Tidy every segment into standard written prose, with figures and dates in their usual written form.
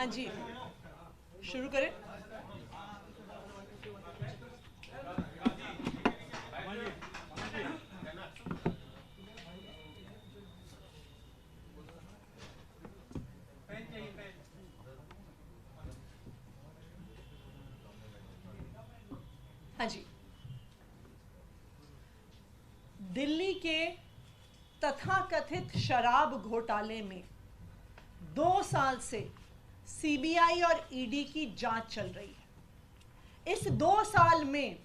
हाँ जी, शुरू करें। हाँ जी, दिल्ली के तथाकथित शराब घोटाले में 2 साल से सीबीआई और ईडी की जांच चल रही है। इस 2 साल में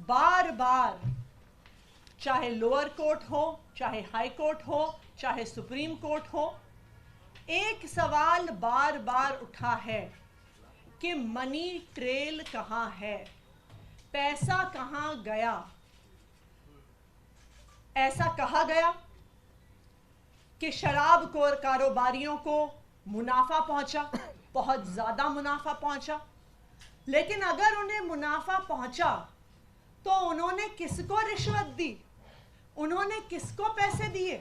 बार बार, चाहे लोअर कोर्ट हो, चाहे हाई कोर्ट हो, चाहे सुप्रीम कोर्ट हो, एक सवाल बार बार उठा है कि मनी ट्रेल कहां है, पैसा कहां गया। ऐसा कहा गया कि शराब कारोबारियों को मुनाफा पहुंचा, बहुत ज्यादा मुनाफा पहुंचा। लेकिन अगर उन्हें मुनाफा पहुंचा तो उन्होंने किसको रिश्वत दी, उन्होंने किसको पैसे दिए?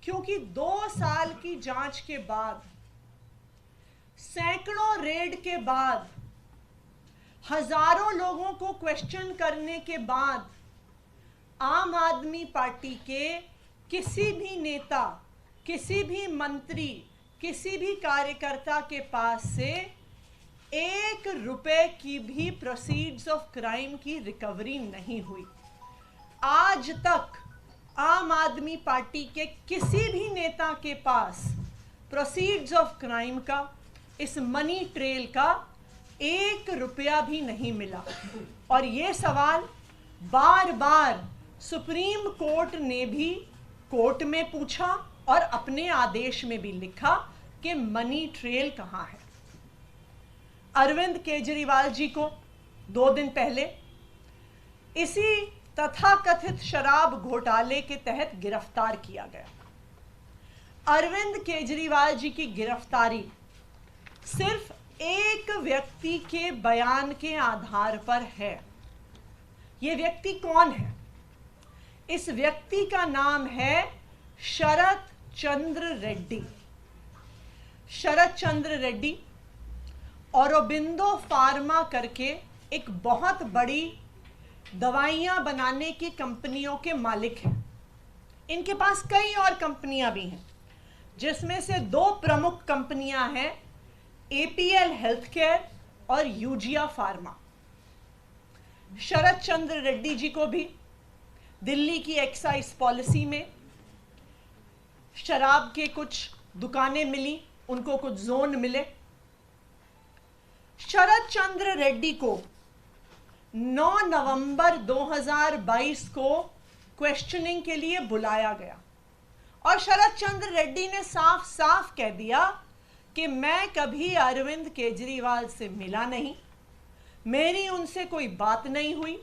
क्योंकि 2 साल की जांच के बाद, सैकड़ों रेड के बाद, हजारों लोगों को क्वेश्चन करने के बाद आम आदमी पार्टी के किसी भी नेता, किसी भी मंत्री, किसी भी कार्यकर्ता के पास से 1 रुपए की भी प्रोसीड्स ऑफ क्राइम की रिकवरी नहीं हुई। आज तक आम आदमी पार्टी के किसी भी नेता के पास प्रोसीड्स ऑफ क्राइम का, इस मनी ट्रेल का 1 रुपया भी नहीं मिला। और ये सवाल बार बार सुप्रीम कोर्ट ने भी कोर्ट में पूछा और अपने आदेश में भी लिखा कि मनी ट्रेल कहां है। अरविंद केजरीवाल जी को 2 दिन पहले इसी तथाकथित शराब घोटाले के तहत गिरफ्तार किया गया। अरविंद केजरीवाल जी की गिरफ्तारी सिर्फ एक व्यक्ति के बयान के आधार पर है। यह व्यक्ति कौन है? इस व्यक्ति का नाम है शरत चंद्र रेड्डी। शरत चंद्र रेड्डी औरोबिंदो फार्मा करके एक बहुत बड़ी दवाइयां बनाने की कंपनियों के मालिक हैं। इनके पास कई और कंपनियां भी हैं, जिसमें से 2 प्रमुख कंपनियां हैं, एपीएल हेल्थकेयर और यूजिया फार्मा। शरत चंद्र रेड्डी जी को भी दिल्ली की एक्साइज पॉलिसी में शराब के कुछ दुकानें मिली, उनको कुछ जोन मिले। शरत चंद्र रेड्डी को 9 नवंबर 2022 को क्वेश्चनिंग के लिए बुलाया गया और शरत चंद्र रेड्डी ने साफ साफ कह दिया कि मैं कभी अरविंद केजरीवाल से मिला नहीं, मेरी उनसे कोई बात नहीं हुई,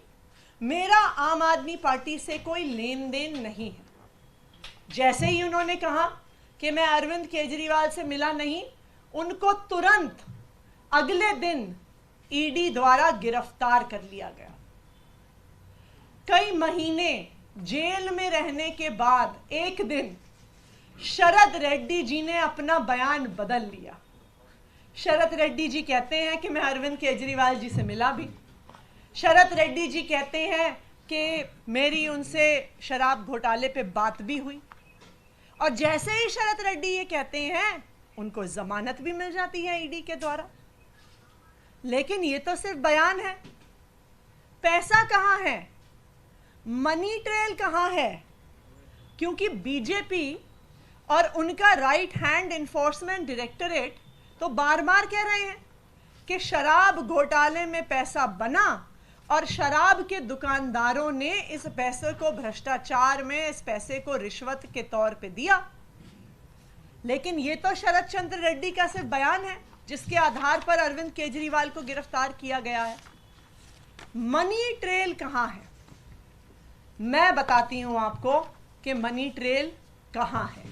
मेरा आम आदमी पार्टी से कोई लेन देन नहीं है। जैसे ही उन्होंने कहा कि मैं अरविंद केजरीवाल से मिला नहीं, उनको तुरंत अगले दिन ईडी द्वारा गिरफ्तार कर लिया गया। कई महीने जेल में रहने के बाद एक दिन शरद रेड्डी जी ने अपना बयान बदल लिया। शरद रेड्डी जी कहते हैं कि मैं अरविंद केजरीवाल जी से मिला भी। शरद रेड्डी जी कहते हैं कि मेरी उनसे शराब घोटाले पे बात भी हुई। और जैसे ही शरद रेड्डी ये कहते हैं, उनको जमानत भी मिल जाती है ईडी के द्वारा। लेकिन ये तो सिर्फ बयान है। पैसा कहां है? मनी ट्रेल कहां है? क्योंकि बीजेपी और उनका राइट हैंड इन्फोर्समेंट डायरेक्टरेट तो बार बार कह रहे हैं कि शराब घोटाले में पैसा बना और शराब के दुकानदारों ने इस पैसे को भ्रष्टाचार में, इस पैसे को रिश्वत के तौर पे दिया। लेकिन ये तो शरद चंद्र रेड्डी का सिर्फ बयान है, जिसके आधार पर अरविंद केजरीवाल को गिरफ्तार किया गया है। मनी ट्रेल कहां है? मैं बताती हूं आपको कि मनी ट्रेल कहां है।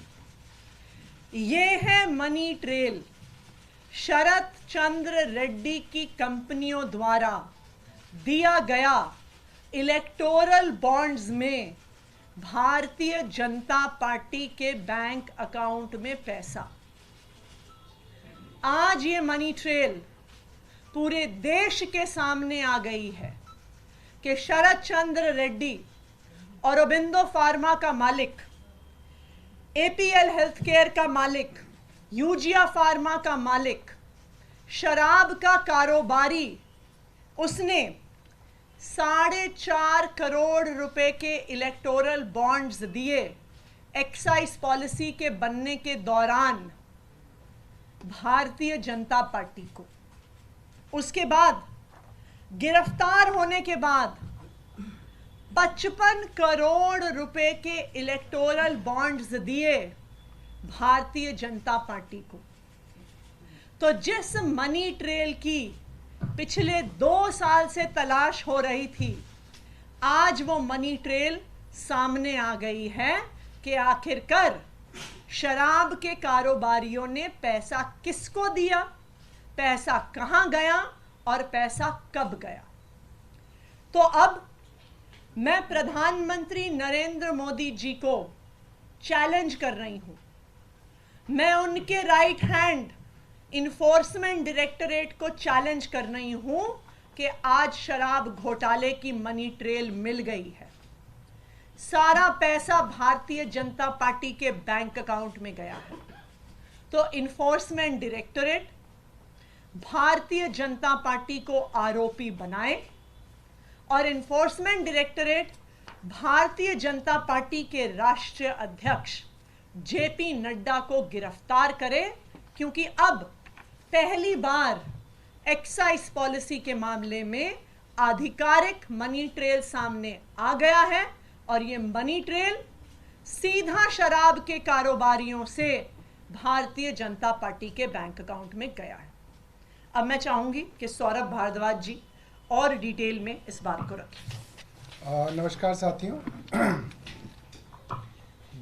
ये है मनी ट्रेल शरत चंद्र रेड्डी की कंपनियों द्वारा दिया गया इलेक्टोरल बॉन्ड्स में भारतीय जनता पार्टी के बैंक अकाउंट में पैसा। आज ये मनी ट्रेल पूरे देश के सामने आ गई है कि शरद चंद्र रेड्डी, औरोबिंदो फार्मा का मालिक, एपीएल हेल्थकेयर का मालिक, यूजिया फार्मा का मालिक, शराब का कारोबारी, उसने 4.5 करोड़ रुपए के इलेक्टोरल बॉन्ड्स दिए एक्साइज पॉलिसी के बनने के दौरान भारतीय जनता पार्टी को। उसके बाद गिरफ्तार होने के बाद 55 करोड़ रुपए के इलेक्टोरल बॉन्ड्स दिए भारतीय जनता पार्टी को। तो जिस मनी ट्रेल की पिछले 2 साल से तलाश हो रही थी, आज वो मनी ट्रेल सामने आ गई है कि आखिरकार शराब के कारोबारियों ने पैसा किसको दिया, पैसा कहां गया और पैसा कब गया। तो अब मैं प्रधानमंत्री नरेंद्र मोदी जी को चैलेंज कर रही हूं, मैं उनके राइट हैंड इन्फोर्समेंट डायरेक्टरेट को चैलेंज कर रही हूं कि आज शराब घोटाले की मनी ट्रेल मिल गई है। सारा पैसा भारतीय जनता पार्टी के बैंक अकाउंट में गया है। तो enforcement directorate Bharatiya Janata party को आरोपी बनाए और enforcement directorate Bharatiya Janata party के राष्ट्रीय अध्यक्ष जेपी नड्डा को गिरफ्तार करे, क्योंकि अब पहली बार एक्साइज पॉलिसी के मामले में आधिकारिक मनी ट्रेल सामने आ गया है और ये मनी ट्रेल सीधा शराब के कारोबारियों से भारतीय जनता पार्टी के बैंक अकाउंट में गया है। अब मैं चाहूंगी कि सौरभ भारद्वाज जी और डिटेल में इस बात को रखें। नमस्कार साथियों,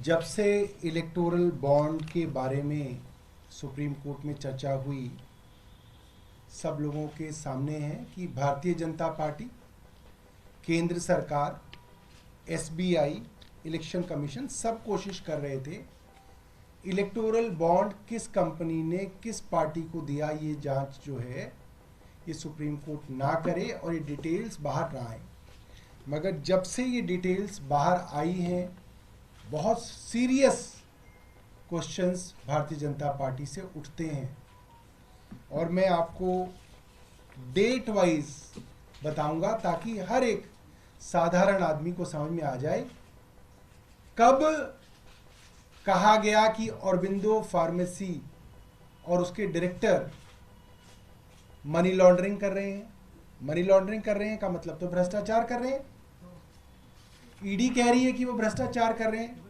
जब से इलेक्टोरल बॉन्ड के बारे में सुप्रीम कोर्ट में चर्चा हुई, सब लोगों के सामने है कि भारतीय जनता पार्टी, केंद्र सरकार, एसबीआई, इलेक्शन कमीशन सब कोशिश कर रहे थे इलेक्टोरल बॉन्ड किस कंपनी ने किस पार्टी को दिया, ये जांच जो है ये सुप्रीम कोर्ट ना करे और ये डिटेल्स बाहर ना आए। मगर जब से ये डिटेल्स बाहर आई हैं, बहुत serious questions Bharatiya Janata party से उठते हैं और मैं आपको डेट वाइज बताऊंगा ताकि हर एक साधारण आदमी को समझ में आ जाए कब कहा गया कि औरोबिंदो फार्मेसी और उसके डायरेक्टर मनी लॉन्ड्रिंग कर रहे हैं। मनी लॉन्ड्रिंग कर रहे हैं का मतलब तो भ्रष्टाचार कर रहे हैं। ईडी कह रही है कि वो भ्रष्टाचार कर रहे हैं।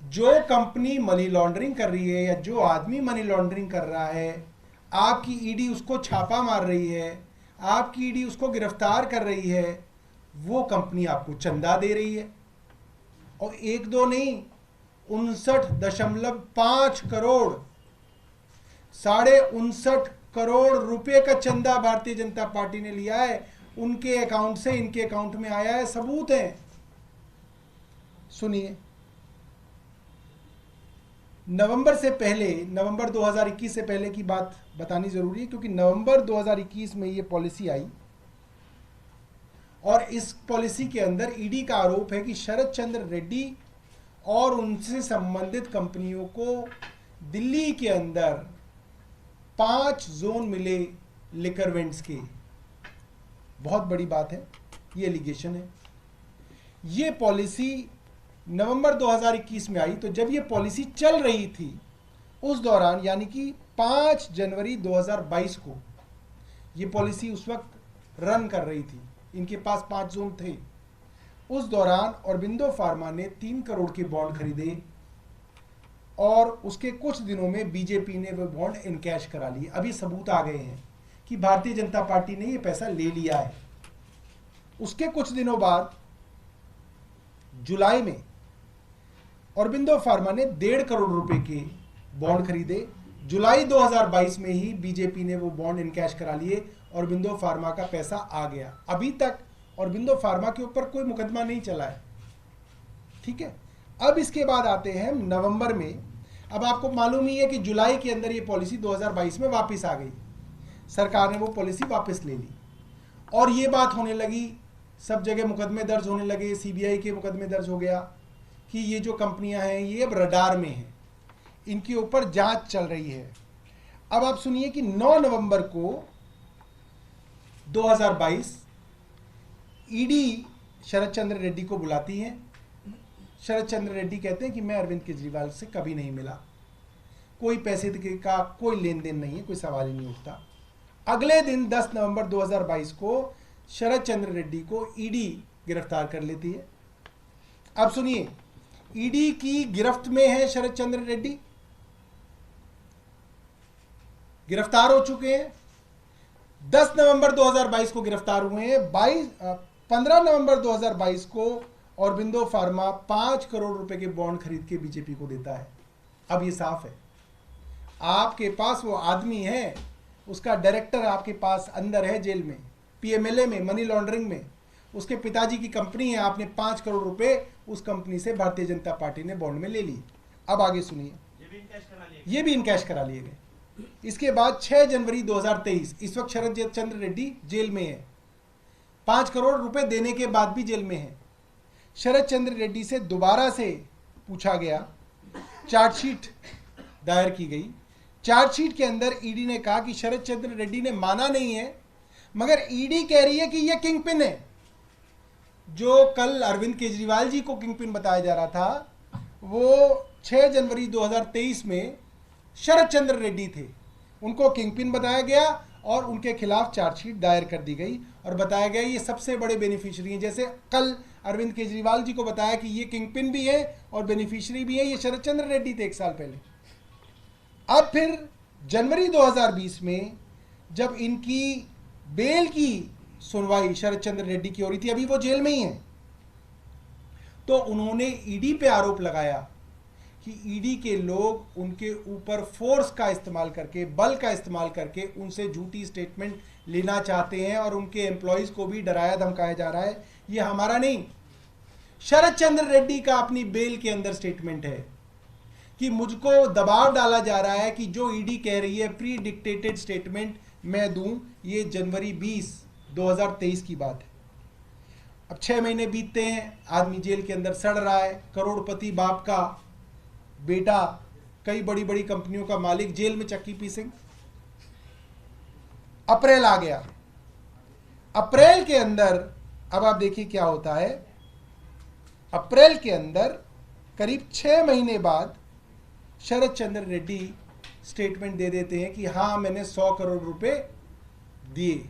जो कंपनी मनी लॉन्ड्रिंग कर रही है या जो आदमी मनी लॉन्ड्रिंग कर रहा है, आपकी ईडी उसको छापा मार रही है, आपकी ईडी उसको गिरफ्तार कर रही है, वो कंपनी आपको चंदा दे रही है। और 1-2 नहीं, 59.5 करोड़, 59.5 करोड़ रुपए का चंदा भारतीय जनता पार्टी ने लिया है। उनके अकाउंट से इनके अकाउंट में आया है, सबूत है। सुनिए, नवंबर से पहले, नवंबर 2021 से पहले की बात बतानी जरूरी है क्योंकि नवंबर 2021 में ये पॉलिसी आई और इस पॉलिसी के अंदर ईडी का आरोप है कि शरद चंद्र रेड्डी और उनसे संबंधित कंपनियों को दिल्ली के अंदर 5 जोन मिले लिकर वेंट्स के। बहुत बड़ी बात है, ये एलिगेशन है। ये पॉलिसी नवंबर 2021 में आई, तो जब ये पॉलिसी चल रही थी उस दौरान, यानी कि 5 जनवरी 2022 को ये पॉलिसी उस वक्त रन कर रही थी, इनके पास 5 जोन थे। उस दौरान औरोबिंदो फार्मा ने 3 करोड़ के बॉन्ड खरीदे और उसके कुछ दिनों में बीजेपी ने वो बॉन्ड इनकैश करा लिए। अभी सबूत आ गए हैं कि भारतीय जनता पार्टी ने ये पैसा ले लिया है। उसके कुछ दिनों बाद जुलाई में औरोबिंदो फार्मा ने 1.5 करोड़ रुपए के बॉन्ड खरीदे। जुलाई 2022 में ही बीजेपी ने वो बॉन्ड इनकैश करा लिए। औरोबिंदो फार्मा का पैसा आ गया। अभी तक औरोबिंदो फार्मा के ऊपर कोई मुकदमा नहीं चला है, ठीक है। अब इसके बाद आते हैं नवंबर में। अब आपको मालूम ही है कि जुलाई के अंदर ये पॉलिसी 2022 में वापस आ गई, सरकार ने वो पॉलिसी वापस ले ली और ये बात होने लगी, सब जगह मुकदमे दर्ज होने लगे, सीबीआई के मुकदमे दर्ज हो गया कि ये जो कंपनियां हैं ये अब रडार में हैं, इनके ऊपर जांच चल रही है। अब आप सुनिए कि 9 नवंबर को 2022 ईडी शरद चंद्र रेड्डी को बुलाती है। शरद चंद्र रेड्डी कहते हैं कि मैं अरविंद केजरीवाल से कभी नहीं मिला, कोई पैसे का कोई लेन देन नहीं है, कोई सवाल ही नहीं उठता। अगले दिन 10 नवंबर 2022 को शरद चंद्र रेड्डी को ईडी गिरफ्तार कर लेती है। अब सुनिए, ईडी की गिरफ्त में है शरद चंद्र रेड्डी, गिरफ्तार हो चुके हैं। 10 नवंबर 2022 को गिरफ्तार हुए हैं। 15 नवंबर 2022 को औरबिंदो फार्मा 5 करोड़ रुपए के बॉन्ड खरीद के बीजेपी को देता है। अब ये साफ है, आपके पास वो आदमी है, उसका डायरेक्टर आपके पास अंदर है जेल में, पीएमएलए में, मनी लॉन्ड्रिंग में, उसके पिताजी की कंपनी है, आपने 5 करोड़ रुपए उस कंपनी से भारतीय जनता पार्टी ने बॉन्ड में ले लिए। अब आगे सुनिए, ये भी इनकैश करा लिए गए। इसके बाद 6 जनवरी 2023, इस वक्त शरद चंद्र रेड्डी जेल में है, 5 करोड़ रुपए देने के बाद भी जेल में है। शरद चंद्र रेड्डी से दोबारा से पूछा गया, चार्जशीट दायर की गई। चार्जशीट के अंदर ईडी ने कहा कि शरद चंद्र रेड्डी ने माना नहीं है, मगर ईडी कह रही है कि यह किंगपिन है। जो कल अरविंद केजरीवाल जी को किंगपिन बताया जा रहा था, वो 6 जनवरी 2023 में शरद चंद्र रेड्डी थे, उनको किंगपिन बताया गया और उनके खिलाफ चार्जशीट दायर कर दी गई और बताया गया ये सबसे बड़े बेनिफिशियरी हैं। जैसे कल अरविंद केजरीवाल जी को बताया कि ये किंगपिन भी है और बेनिफिशियरी भी है, ये शरद चंद्र रेड्डी थे 1 साल पहले। अब फिर जनवरी 2020 में जब इनकी बेल की सुनवाई शरद चंद्र रेड्डी की हो रही थी, अभी वो जेल में ही हैं, तो उन्होंने ईडी पे आरोप लगाया कि ईडी के लोग उनके ऊपर फोर्स का इस्तेमाल करके, बल का इस्तेमाल करके उनसे झूठी स्टेटमेंट लेना चाहते हैं और उनके एम्प्लॉयज को भी डराया धमकाया जा रहा है। ये हमारा नहीं, शरद चंद्र रेड्डी का अपनी बेल के अंदर स्टेटमेंट है कि मुझको दबाव डाला जा रहा है कि जो ईडी कह रही है प्री डिक्टेटेड स्टेटमेंट मैं दूं। ये जनवरी 20, 2023 की बात है। अब 6 महीने बीतते हैं, आदमी जेल के अंदर सड़ रहा है, करोड़पति बाप का बेटा, कई बड़ी बड़ी कंपनियों का मालिक जेल में चक्की पीसेंगे। अप्रैल आ गया, अप्रैल के अंदर अब आप देखिए क्या होता है। अप्रैल के अंदर करीब 6 महीने बाद शरद चंद्र रेड्डी स्टेटमेंट दे देते हैं कि हाँ मैंने 100 करोड़ रुपए दिए।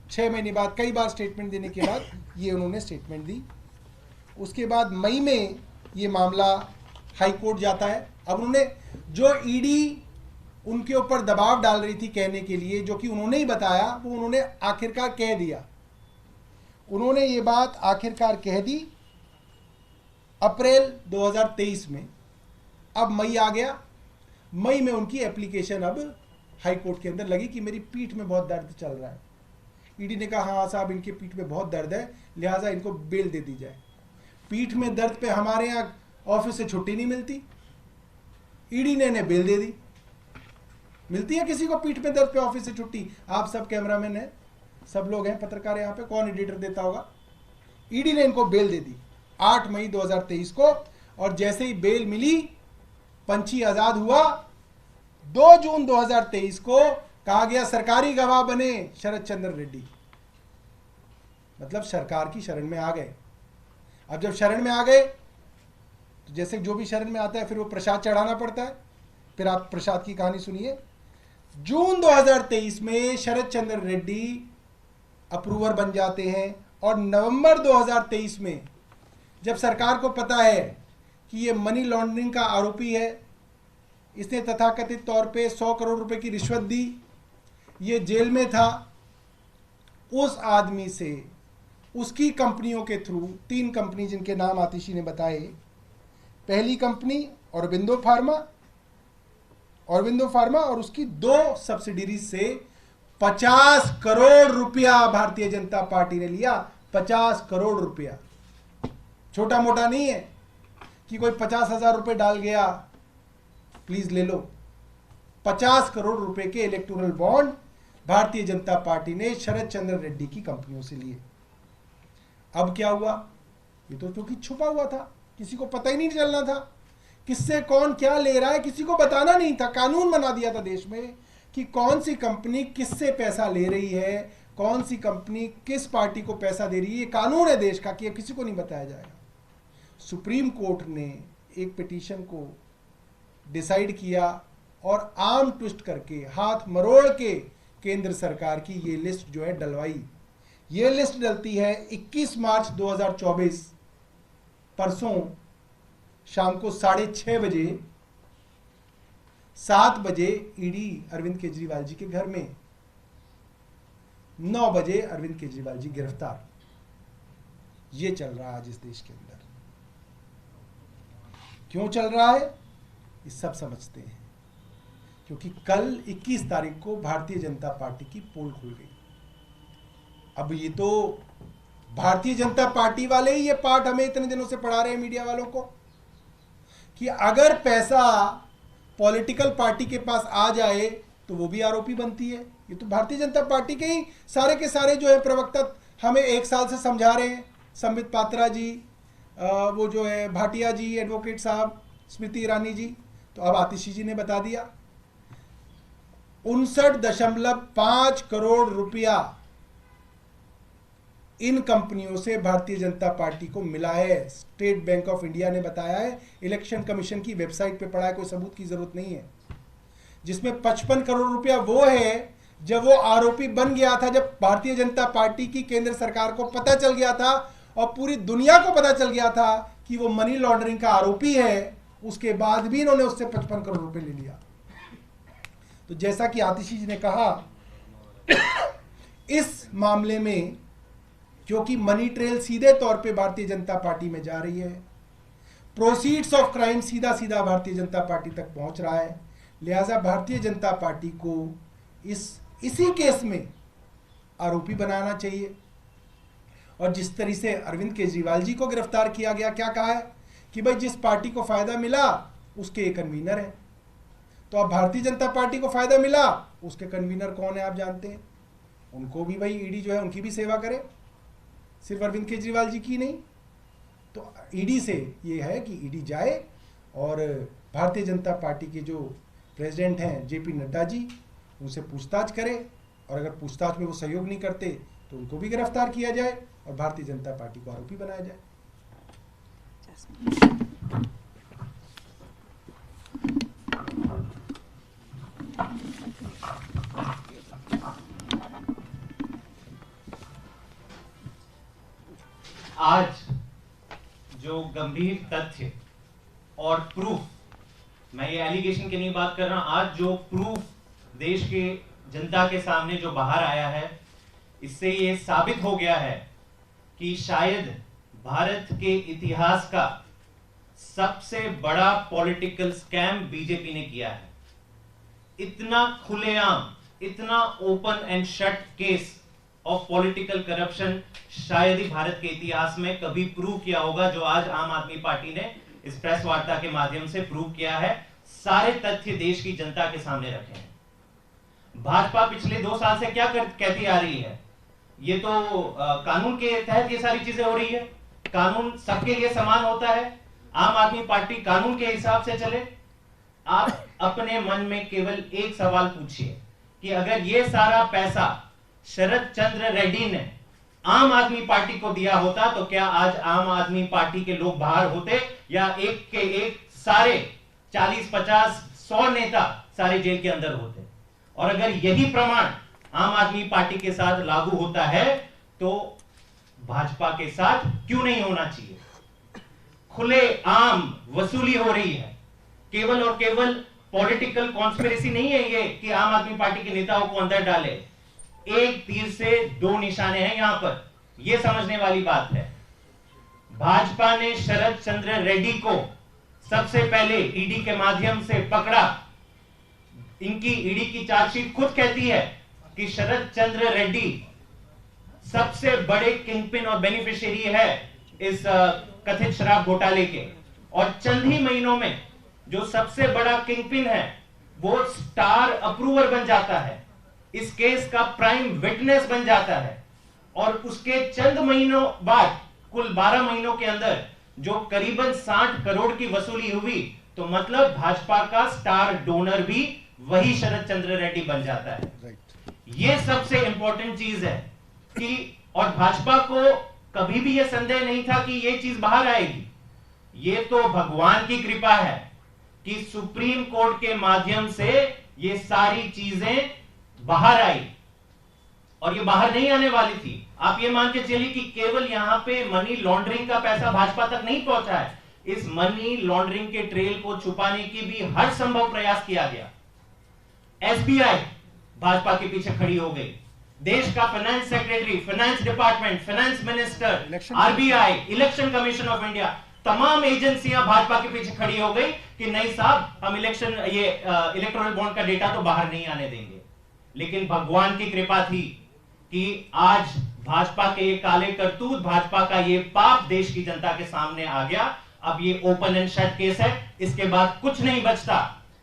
6 महीने बाद, कई बार स्टेटमेंट देने के बाद ये उन्होंने स्टेटमेंट दी। उसके बाद मई में ये मामला हाई कोर्ट जाता है। अब उन्होंने जो ईडी उनके ऊपर दबाव डाल रही थी कहने के लिए, जो कि उन्होंने ही बताया, वो उन्होंने आखिरकार कह दिया। उन्होंने ये बात आखिरकार कह दी अप्रैल 2023 में। अब मई आ गया, मई में उनकी एप्लीकेशन अब हाई कोर्ट के अंदर लगी कि मेरी पीठ में बहुत दर्द चल रहा है। ईडी ने कहा हाँ साहब इनके पीठ में बहुत दर्द है, लिहाजा इनको बेल दे दी जाए। पीठ में दर्द पे हमारे यहाँ ऑफिस से छुट्टी नहीं मिलती, ईडी ने इन्हें बेल दे दी। मिलती है किसी को पीठ में दर्द पे ऑफिस से छुट्टी? आप सब कैमरामैन हैं, सब लोग हैं, पत्रकार यहाँ पे, कौन एडिटर देता होगा? ईडी ने इनको बेल दे दी 8 मई 2023 को। और जैसे ही बेल मिली, पंछी आजाद हुआ। 2 जून 2023 को कहा गया सरकारी गवाह बने शरद चंद्र रेड्डी, मतलब सरकार की शरण में आ गए। अब जब शरण में आ गए तो जैसे जो भी शरण में आता है फिर वो प्रसाद चढ़ाना पड़ता है। फिर आप प्रसाद की कहानी सुनिए। जून 2023 में शरद चंद्र रेड्डी अप्रूवर बन जाते हैं और नवंबर 2023 में जब सरकार को पता है कि ये मनी लॉन्ड्रिंग का आरोपी है, इसने तथाकथित तौर पे 100 करोड़ रुपए की रिश्वत दी, ये जेल में था, उस आदमी से उसकी कंपनियों के थ्रू 3 कंपनी जिनके नाम आतिशी ने बताए, पहली कंपनी औरबिंदो फार्मा और उसकी 2 सब्सिडीज से 50 करोड़ रुपया भारतीय जनता पार्टी ने लिया। 50 करोड़ रुपया छोटा मोटा नहीं है कि कोई 50,000 रुपये डाल गया प्लीज ले लो। 50 करोड़ रुपए के electoral bond Bharatiya Janata party ने शरद चंद्र रेड्डी की कंपनियों से लिए। अब क्या हुआ? ये तो क्योंकि छुपा हुआ था, किसी को पता ही नहीं चलना था किससे कौन क्या ले रहा है, किसी को बताना नहीं था। कानून बना दिया था देश में कि कौन सी कंपनी किससे पैसा ले रही है, कौन सी कंपनी किस पार्टी को पैसा दे रही है। ये कानून है देश का कि किसी को नहीं बताया जाएगा। सुप्रीम कोर्ट ने एक पिटीशन को डिसाइड किया और आर्म ट्विस्ट करके, हाथ मरोड़ के केंद्र सरकार की ये लिस्ट जो है डलवाई। ये लिस्ट डलती है 21 मार्च 2024 परसों शाम को 6:30 बजे, 7 बजे ईडी अरविंद केजरीवाल जी के घर में, 9 बजे अरविंद केजरीवाल जी गिरफ्तार। ये चल रहा है आज इस देश के अंदर। क्यों चल रहा है ये सब समझते हैं, क्योंकि कल 21 तारीख को भारतीय जनता पार्टी की पोल खुल गई। अब ये तो भारतीय जनता पार्टी वाले ही ये पाठ हमें इतने दिनों से पढ़ा रहे हैं मीडिया वालों को कि अगर पैसा पॉलिटिकल पार्टी के पास आ जाए तो वो भी आरोपी बनती है। ये तो भारतीय जनता पार्टी के ही सारे के सारे जो है प्रवक्ता हमें 1 साल से समझा रहे हैं। संबित पात्रा जी, वो जो है भाटिया जी, एडवोकेट साहब, स्मृति ईरानी जी, तो अब आतिशी जी ने बता दिया। 59.5 करोड़ रुपया इन कंपनियों से भारतीय जनता पार्टी को मिला है। स्टेट बैंक ऑफ इंडिया ने बताया है, इलेक्शन कमीशन की वेबसाइट पे पड़ा है, कोई सबूत की जरूरत नहीं है। जिसमें 55 करोड़ रुपया वो है जब वो आरोपी बन गया था, जब भारतीय जनता पार्टी की केंद्र सरकार को पता चल गया था और पूरी दुनिया को पता चल गया था कि वो मनी लॉन्ड्रिंग का आरोपी है। उसके बाद भी इन्होंने उससे 55 करोड़ रुपए ले लिया। तो जैसा कि आतिशी जी ने कहा, इस मामले में क्योंकि मनी ट्रेल सीधे तौर पे भारतीय जनता पार्टी में जा रही है, प्रोसीड्स ऑफ क्राइम सीधा सीधा भारतीय जनता पार्टी तक पहुंच रहा है, लिहाजा भारतीय जनता पार्टी को इसी केस में आरोपी बनाना चाहिए। और जिस तरह से अरविंद केजरीवाल जी को गिरफ्तार किया गया, क्या कहा है कि भाई जिस पार्टी को फायदा मिला उसके एक कन्वीनर है। तो अब भारतीय जनता पार्टी को फायदा मिला, उसके कन्वीनर कौन है आप जानते हैं। उनको भी भाई ईडी जो है उनकी भी सेवा करे, सिर्फ अरविंद केजरीवाल जी की नहीं। तो ईडी से ये है कि ईडी जाए और भारतीय जनता पार्टी के जो प्रेसिडेंट हैं जेपी नड्डा जी, उनसे पूछताछ करे, और अगर पूछताछ में वो सहयोग नहीं करते तो उनको भी गिरफ्तार किया जाए और भारतीय जनता पार्टी को आरोपी बनाया जाए। आज जो गंभीर तथ्य और प्रूफ, मैं ये एलिगेशन की नहीं बात कर रहा, आज जो प्रूफ देश के जनता के सामने जो बाहर आया है, इससे ये साबित हो गया है कि शायद भारत के इतिहास का सबसे बड़ा पॉलिटिकल स्कैम बीजेपी ने किया है। इतना खुलेआम, इतना open and shut case of political corruption शायद ही भारत के इतिहास में कभी प्रूव किया होगा, जो आज आम आदमी पार्टी ने इस प्रेस वार्ता के माध्यम से प्रूव किया है। सारे तथ्य देश की जनता के सामने रखे हैं। भाजपा पिछले 2 साल से क्या कहती आ रही है, ये तो कानून के तहत ये सारी चीजें हो रही है, कानून सबके लिए समान होता है, आम आदमी पार्टी कानून के हिसाब से चले। आप अपने मन में केवल एक सवाल पूछिए कि अगर ये सारा पैसा शरद चंद्र रेड्डी ने आम आदमी पार्टी को दिया होता तो क्या आज आम आदमी पार्टी के लोग बाहर होते, या एक के एक सारे 40, 50, 100 नेता सारे जेल के अंदर होते। और अगर यही प्रमाण आम आदमी पार्टी के साथ लागू होता है तो भाजपा के साथ क्यों नहीं होना चाहिए। खुले आम वसूली हो रही है, केवल और केवल पॉलिटिकल कॉन्स्पिरेसी नहीं है ये कि आम आदमी पार्टी के नेताओं को अंदर डाले। एक तीर से 2 निशाने हैं यहां पर, यह समझने वाली बात है। भाजपा ने शरद चंद्र रेड्डी को सबसे पहले ईडी के माध्यम से पकड़ा। इनकी ईडी की चार्जशीट खुद कहती है कि शरद चंद्र रेड्डी सबसे बड़े किंगपिन और बेनिफिशियरी है इस कथित शराब घोटाले के, और चंद ही महीनों में जो सबसे बड़ा किंगपिन है वो स्टार अप्रूवर बन जाता है, इस केस का प्राइम विटनेस बन जाता है, और उसके चंद महीनों बाद कुल 12 महीनों के अंदर जो करीबन 60 करोड़ की वसूली हुई, तो मतलब भाजपा का स्टार डोनर भी वही शरद चंद्र रेड्डी बन जाता है। ये सबसे इंपॉर्टेंट चीज है कि, और भाजपा को कभी भी यह संदेह नहीं था कि यह चीज बाहर आएगी। ये तो भगवान की कृपा है कि सुप्रीम कोर्ट के माध्यम से ये सारी चीजें बाहर आई, और ये बाहर नहीं आने वाली थी। आप ये मान के चलिए कि केवल यहां पे मनी लॉन्ड्रिंग का पैसा भाजपा तक नहीं पहुंचा है, इस मनी लॉन्ड्रिंग के ट्रेल को छुपाने की भी हर संभव प्रयास किया गया। एसबीआई भाजपा के पीछे खड़ी हो गई, देश का finance secretary, finance department, finance minister, RBI, election commission of India, तमाम एजेंसियां भाजपा के पीछे खड़ी हो गई कि नहीं साहब, हम इलेक्टोरल बॉन्ड का डेटा तो बाहर नहीं आने देंगे। लेकिन भगवान की कृपा थी कि आज भाजपा के ये काले करतूत, भाजपा का ये पाप देश की जनता के सामने आ गया। अब ये ओपन एंड शट केस है, इसके बाद कुछ नहीं बचता।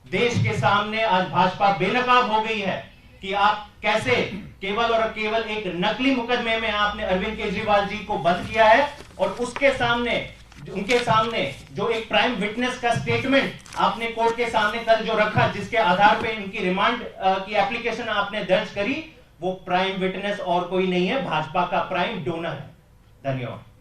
देश के सामने आज भाजपा बेनकाब हो गई है कि आप कैसे केवल और केवल एक नकली मुकदमे में आपने अरविंद केजरीवाल जी को बंद किया है, और उसके सामने, उनके सामने जो एक प्राइम विटनेस का स्टेटमेंट आपने कोर्ट के सामने कल जो रखा, जिसके आधार पे इनकी रिमांड की एप्लीकेशन आपने दर्ज करी, वो प्राइम विटनेस और कोई नहीं है, भाजपा का प्राइम डोनर है। धन्यवाद।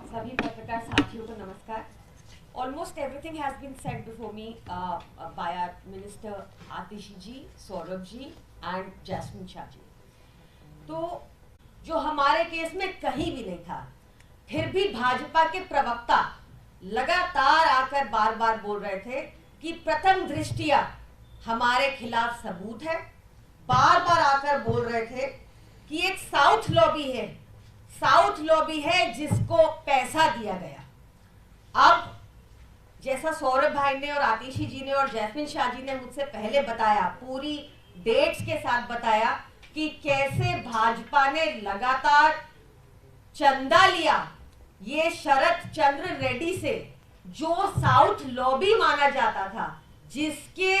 सभी पत्रकार साथियों को नमस्कार। Almost everything has been said before me by our Minister Atishi ji, Saurabh ji and Jasmine Shah ji. तो जो हमारे केस में कहीं भी नहीं था, फिर भी भाजपा के प्रवक्ता लगातार आकर बार बार बोल रहे थे कि प्रथम दृष्टिया हमारे खिलाफ सबूत है। बार बार आकर बोल रहे थे कि एक साउथ लॉबी है, साउथ लॉबी है जिसको पैसा दिया गया। अब जैसा सौरभ भाई ने और आतिशी जी ने और जैस्मिन शाह जी ने मुझसे पहले बताया, पूरी डेट्स के साथ बताया कि कैसे भाजपा ने लगातार चंदा लिया ये शरद चंद्र रेड्डी से, जो साउथ लॉबी माना जाता था, जिसके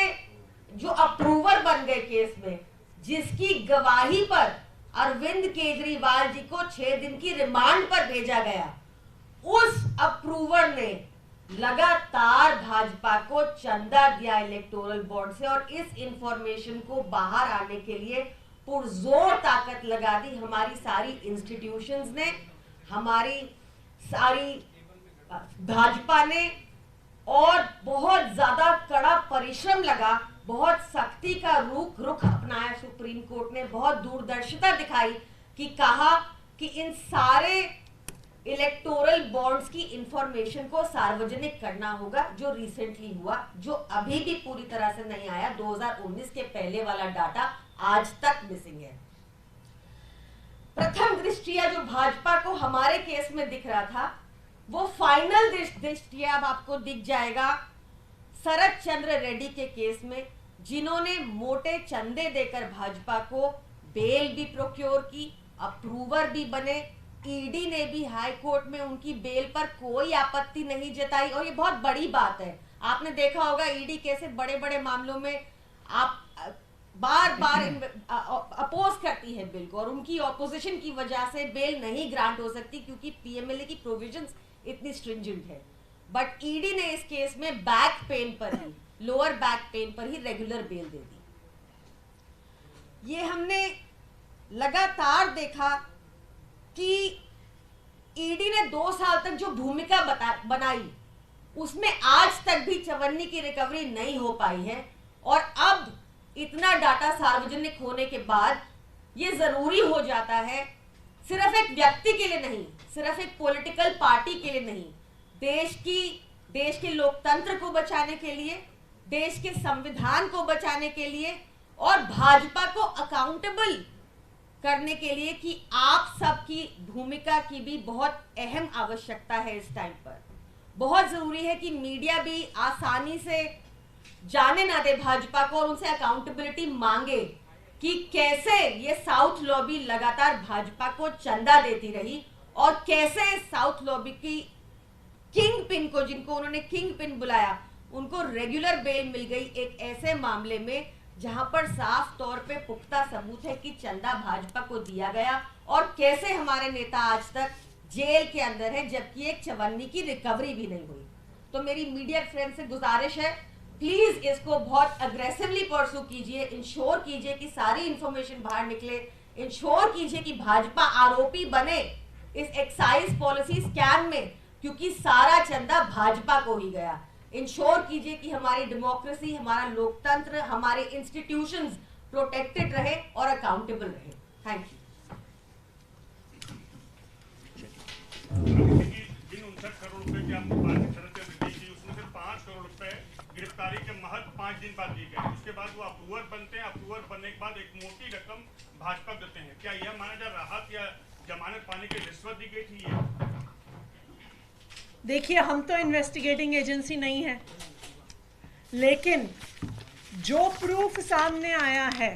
जो अप्रूवर बन गए केस में, जिसकी गवाही पर अरविंद केजरीवाल जी को 6 दिन की रिमांड पर भेजा गया। उस अप्रूवर ने लगातार भाजपा को चंदा दिया इलेक्टोरल बॉन्ड से, और इस इंफॉर्मेशन को बाहर आने के लिए पुरजोर ताकत लगा दी हमारी सारी इंस्टीट्यूशंस ने, हमारी सारी भाजपा ने, और बहुत ज्यादा कड़ा परिश्रम लगा, बहुत सख्ती का रुख अपनाया सुप्रीम कोर्ट ने, बहुत दूरदर्शिता दिखाई कि कहा कि इन सारे इलेक्टोरल बॉन्ड्स की इंफॉर्मेशन को सार्वजनिक करना होगा, जो रिसेंटली हुआ, जो अभी भी पूरी तरह से नहीं आया। 2019 के पहले वाला डाटा आज तक मिसिंग है। प्रथम दृष्टिया जो भाजपा को हमारे केस में दिख रहा था, वो फाइनल दृष्टिया अब आपको दिख जाएगा शरद चंद्र रेड्डी के केस में, जिन्होंने मोटे चंदे देकर भाजपा को बेल भी प्रोक्योर की, अप्रूवर भी बने। ईडी ने भी हाई कोर्ट में उनकी बेल पर कोई आपत्ति नहीं जताई, और ये बहुत बड़ी बात है। आपने देखा होगा ईडी कैसे बड़े बड़े मामलों में आप बार बार अपोज करती है बिल को, और उनकी ऑपोजिशन की वजह से बेल नहीं ग्रांट हो सकती, क्योंकि पीएमएलए की प्रोविजंस इतनी स्ट्रिंजेंट है। बट ईडी ने इस केस में बैक पेन पर ही, लोअर बैक पेन पर ही रेगुलर बेल दे दी। ये हमने लगातार देखा कि ईडी ने 2 साल तक जो भूमिका बनाई, उसमें आज तक भी चवन्नी की रिकवरी नहीं हो पाई है, और अब इतना डाटा सार्वजनिक होने के बाद ये जरूरी हो जाता है, सिर्फ एक व्यक्ति के लिए नहीं, सिर्फ एक पॉलिटिकल पार्टी के लिए नहीं, देश के लोकतंत्र को बचाने के लिए, देश के संविधान को बचाने के लिए, और भाजपा को अकाउंटेबल करने के लिए कि आप सबकी भूमिका की भी बहुत अहम आवश्यकता है। इस टाइम पर बहुत जरूरी है कि मीडिया भी आसानी से जाने ना दे भाजपा को, और उनसे अकाउंटेबिलिटी मांगे कि कैसे ये साउथ लॉबी लगातार भाजपा को चंदा देती रही और कैसे साउथ लॉबी की किंग पिन को, जिनको उन्होंने किंग पिन बुलाया, उनको रेगुलर बेल मिल गई एक ऐसे मामले में जहां पर साफ तौर पे पुख्ता सबूत है कि चंदा भाजपा को दिया गया, और कैसे हमारे नेता आज तक जेल के अंदर है जबकि एक चवन्नी की रिकवरी भी नहीं हुई। तो मेरी मीडिया फ्रेंड से गुजारिश है, प्लीज इसको बहुत अग्रेसिवली परसू कीजिए, इंश्योर कीजिए कि सारी इंफॉर्मेशन बाहर निकले, इंश्योर कीजिए कि भाजपा आरोपी बने इस एक्साइज पॉलिसी स्कैम में, क्योंकि सारा चंदा भाजपा को ही गया। इंश्योर कीजिए कि हमारी डेमोक्रेसी, हमारा लोकतंत्र, हमारे इंस्टीट्यूशंस प्रोटेक्टेड रहे और अकाउंटेबल रहे। Thank you. जिन 59 करोड़ रुपए की आपको बात शरत दी गई, उसमें से 5 करोड़ रुपए गिरफ्तारी के महज 5 दिन बाद दी गई। उसके बाद वो अप्रूवर बनते हैं, अप्रूवर बनने के बाद एक मोटी रकम भाजपा देते हैं। क्या यह माना जाए राहत या जमानत पाने की रिश्वत दी गई थी? देखिए, हम तो इन्वेस्टिगेटिंग एजेंसी नहीं है, लेकिन जो प्रूफ सामने आया है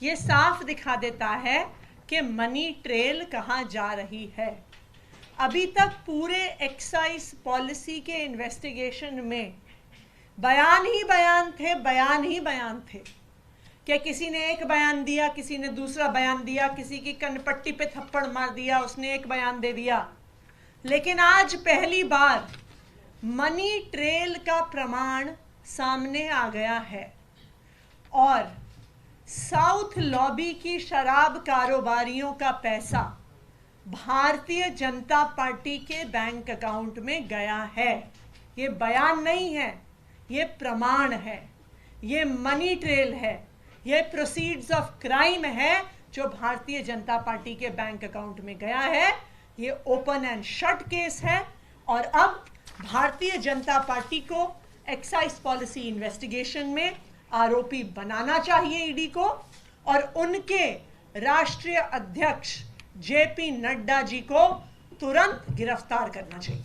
ये साफ दिखा देता है कि मनी ट्रेल कहाँ जा रही है। अभी तक पूरे एक्साइज पॉलिसी के इन्वेस्टिगेशन में बयान ही बयान थे, बयान ही बयान थे कि किसी ने एक बयान दिया, किसी ने दूसरा बयान दिया, किसी की कनपट्टी पे थप्पड़ मार दिया, उसने एक बयान दे दिया। लेकिन आज पहली बार मनी ट्रेल का प्रमाण सामने आ गया है और साउथ लॉबी की शराब कारोबारियों का पैसा भारतीय जनता पार्टी के बैंक अकाउंट में गया है। ये बयान नहीं है, ये प्रमाण है, ये मनी ट्रेल है, ये प्रोसीड्स ऑफ क्राइम है जो भारतीय जनता पार्टी के बैंक अकाउंट में गया है। ये ओपन एंड शट केस है और अब भारतीय जनता पार्टी को एक्साइज पॉलिसी इन्वेस्टिगेशन में आरोपी बनाना चाहिए ईडी को, और उनके राष्ट्रीय अध्यक्ष जेपी नड्डा जी को तुरंत गिरफ्तार करना चाहिए।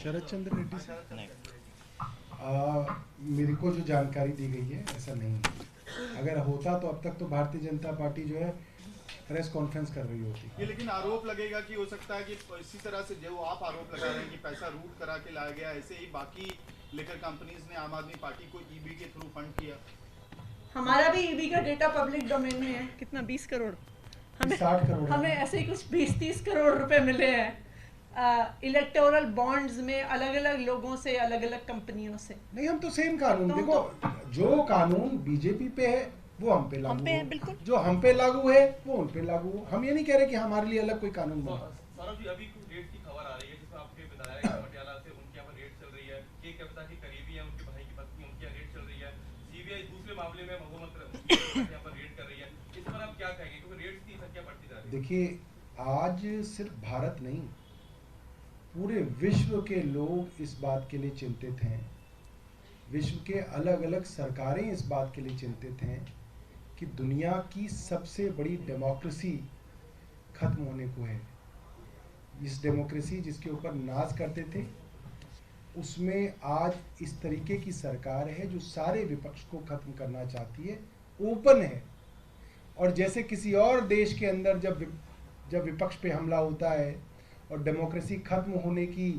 शरद चंद्र रेड्डी सर, मेरे को जो जानकारी दी गई है ऐसा नहीं है। अगर होता तो अब तक तो भारतीय जनता पार्टी जो है प्रेस कॉन्फ्रेंस कर रही होती। ये लेकिन आरोप लगेगा कि हो सकता है कि इसी तरह से जो आप आरोप लगा रहे हैं कि पैसा रूट करा के लाया गया, ऐसे ही बाकी लिकर कंपनीज ने आम आदमी पार्टी को ईबी के थ्रू फंड किया। हमारा भी ईबी का डेटा पब्लिक डोमेन में है। कितना 20 करोड़, हमें 60 करोड़ हमें ऐसे ही कुछ 20-30 करोड़ रुपए मिले हैं इलेक्टोरल बॉन्ड्स में, अलग अलग लोगों से, अलग अलग कंपनियों से। नहीं, हम तो सेम कानून, तो देखो जो कानून बीजेपी पे है वो हम पे लागू है, हो, बिल्कुल जो हम पे लागू है वो उन पे लागू हो। हम ये नहीं कह रहे कि हमारे लिए अलग कोई कानून बना। सौरभ जी, अभी कुछ रेट की खबर आ रही है जिसमें आपने बताया कि पटियाला से उनके यहाँ पर रेट चल रही है, के कविता की करीबी है, उनके भाई की पत्नी, उनके यहाँ रेट चल रही है, सीबीआई दूसरे मामले में महोमत यहाँ पर रेट कर रही है। इस पर आप क्या कहेंगे, क्योंकि रेट की संख्या बढ़ती जा रही है? देखिए, आज सिर्फ भारत नहीं, पूरे विश्व के लोग इस बात के लिए चिंतित हैं, विश्व के अलग अलग सरकारें इस बात के लिए चिंतित हैं कि दुनिया की सबसे बड़ी डेमोक्रेसी खत्म होने को है। इस डेमोक्रेसी जिसके ऊपर नाज करते थे, उसमें आज इस तरीके की सरकार है जो सारे विपक्ष को खत्म करना चाहती है, ओपन है। और जैसे किसी और देश के अंदर जब विपक्ष पे हमला होता है और डेमोक्रेसी खत्म होने की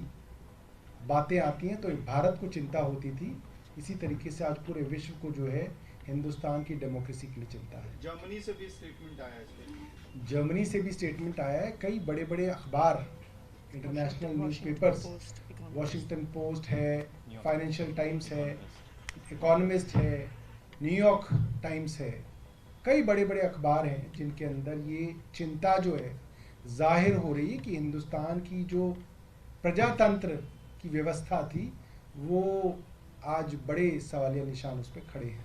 बातें आती हैं तो भारत को चिंता होती थी, इसी तरीके से आज पूरे विश्व को जो है हिंदुस्तान की डेमोक्रेसी के लिए चिंता है। जर्मनी से भी स्टेटमेंट आया है, जर्मनी से भी स्टेटमेंट आया है। कई बड़े बड़े अखबार, इंटरनेशनल न्यूज़पेपर्स, वॉशिंगटन पोस्ट है, फाइनेंशियल टाइम्स है, इकोनॉमिस्ट है, न्यूयॉर्क टाइम्स है, कई बड़े बड़े अखबार हैं जिनके अंदर ये चिंता जो है जाहिर हो रही है कि हिंदुस्तान की जो प्रजातंत्र की व्यवस्था थी वो आज बड़े सवालिया निशान उस पर खड़े हैं।